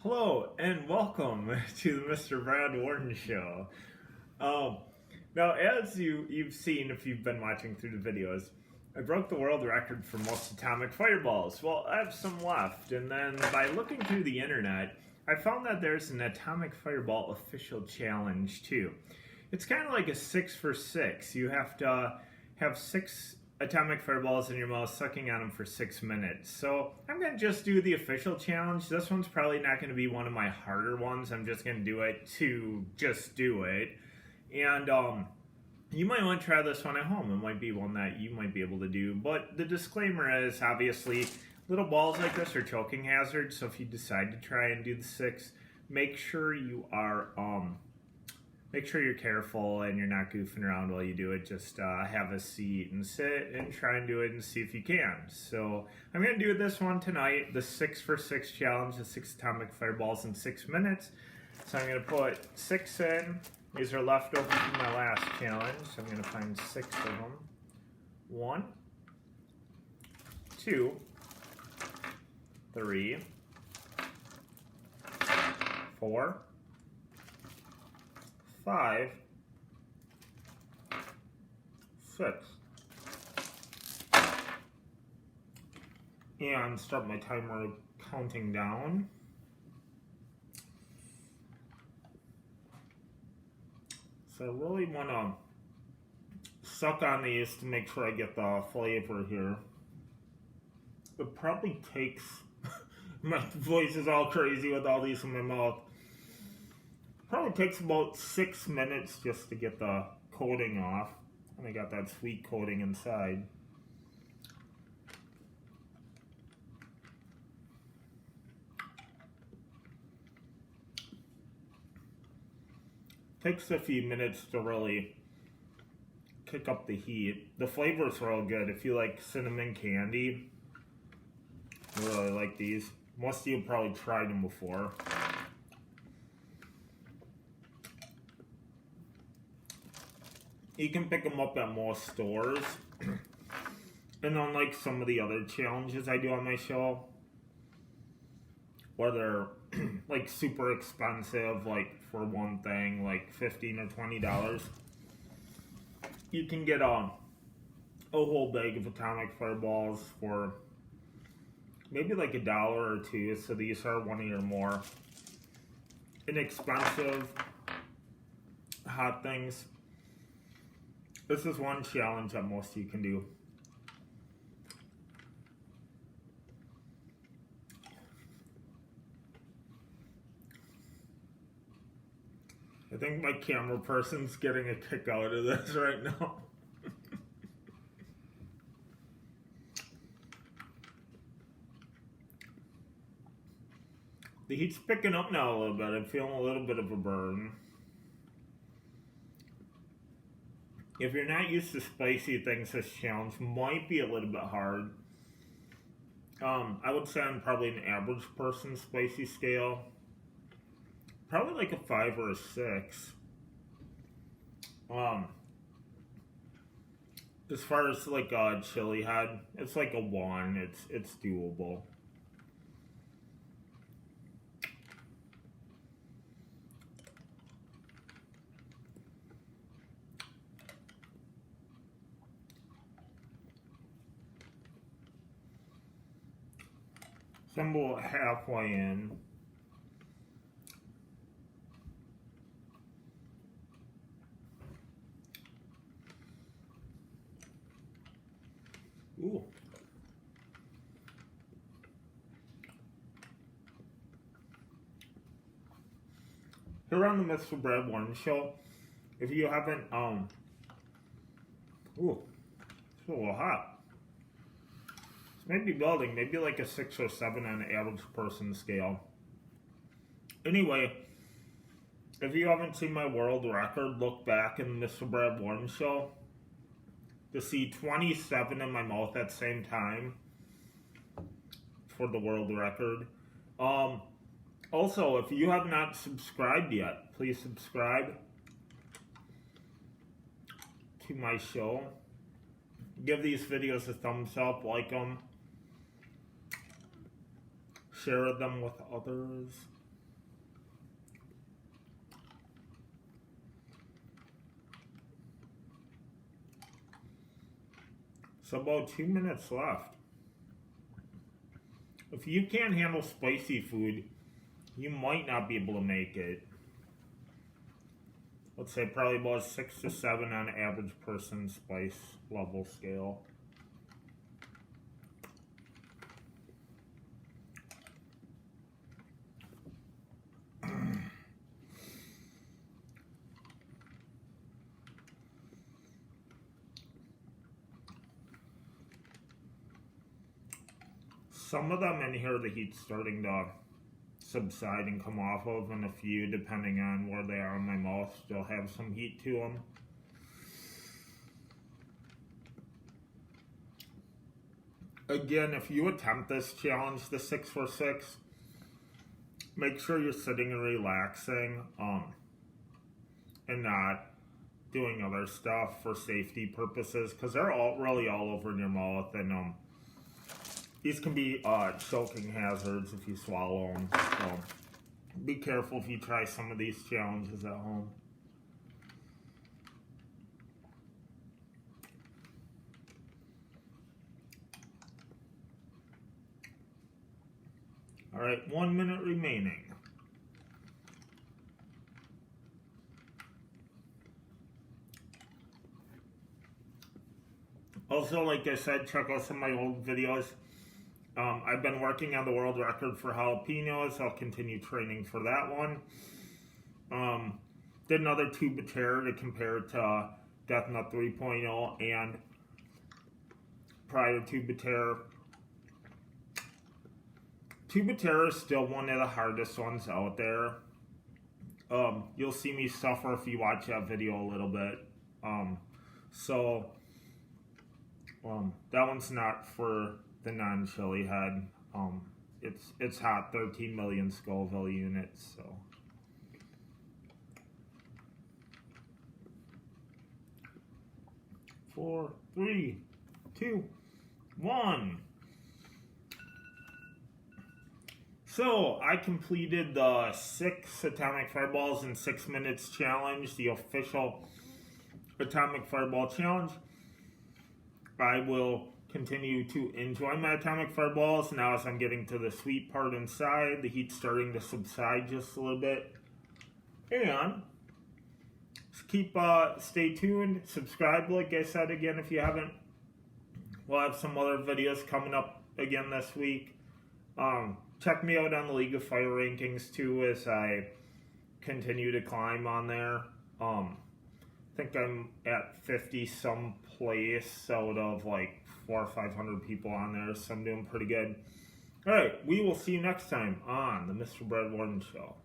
Hello and welcome to the Mr. Brad Worden Show. Now, as you've seen if you've been watching through the videos, I broke the world record for most atomic fireballs. Well, I have some left, and then by looking through the internet, I found that there's an atomic fireball official challenge too. It's kind of like a 6 for 6. You have to have 6 atomic fireballs in your mouth, sucking on them for 6 minutes. So I'm going to just do the official challenge. This one's probably not going to be one of my harder ones. I'm just going to do it to just do it. And you might want to try this one at home. It might be one that you might be able to do. But the disclaimer is, obviously, little balls like this are choking hazards. So if you decide to try and do the 6, make sure you are... Make sure you're careful and you're not goofing around while you do it. Just have a seat and sit and try and do it and see if you can. So I'm going to do this one tonight, the 6 for 6 challenge, the 6 atomic fireballs in 6 minutes. So I'm going to put 6 in. These are left over from my last challenge. So I'm going to find 6 of them. 1, 2, 3, 4, 5, 6, and start my timer counting down. So I really want to suck on these to make sure I get the flavor here. It probably takes, my voice is all crazy with all these in my mouth. Probably takes about 6 minutes just to get the coating off. And I got that sweet coating inside. Takes a few minutes to really kick up the heat. The flavors are all good. If you like cinnamon candy, I really like these. Most of you have probably tried them before. You can pick them up at most stores. And unlike some of the other challenges I do on my show, where they're like super expensive, like for one thing, like $15 or $20, you can get a whole bag of atomic fireballs for maybe like $1 or $2. So these are one of your more inexpensive hot things. This is one challenge that most of you can do. I think my camera person's getting a kick out of this right now. The heat's picking up now a little bit. I'm feeling a little bit of a burn. If you're not used to spicy things, this challenge might be a little bit hard. I would say I'm probably an average person spicy scale. Probably like a 5 or a 6. As far as like a chili head, it's like a 1. It's doable. So I'm about halfway in. Ooh. Here on the Mr. Brad Worden Show, if you haven't, ooh, it's a little hot. Maybe building, maybe like a 6 or 7 on an average person scale. Anyway, if you haven't seen my world record, look back in the Mr. Brad Worden Show to see 27 in my mouth at the same time for the world record. Also, if you have not subscribed yet, please subscribe to my show. Give these videos a thumbs up, like them. Share them with others. So about 2 minutes left. If you can't handle spicy food, you might not be able to make it. Let's say probably about 6 to 7 on average person spice level scale. Some of them in here, the heat's starting to subside and come off of, and a few, depending on where they are in my mouth, still have some heat to them. Again, if you attempt this challenge, the 6 for 6, make sure you're sitting and relaxing, and not doing other stuff for safety purposes, because they're really all over in your mouth, and these can be choking hazards if you swallow them. So be careful if you try some of these challenges at home. All right, 1 minute remaining. Also, like I said, check out some of my old videos. I've been working on the world record for jalapenos. I'll continue training for that one. Did another tube of terror to compare it to Death Nut 3.0 and prior tube of terror. Tube of terror is still one of the hardest ones out there. You'll see me suffer if you watch that video a little bit. That one's not for the non-chili head. It's hot, 13 million Scoville units, so. Four, 3, 2, 1. So I completed the 6 atomic fireballs in 6 minutes challenge, the official atomic fireball challenge. I will continue to enjoy my atomic fireballs now as I'm getting to the sweet part inside. The heat's starting to subside just a little bit. And stay tuned, subscribe like I said again if you haven't. We'll have some other videos coming up again this week. Check me out on the League of Fire rankings too as I continue to climb on there. I think I'm at 50 some place out of like 400 or 500 people on there, so I'm doing pretty good. Alright, we will see you next time on the Mr. Brad Worden Show.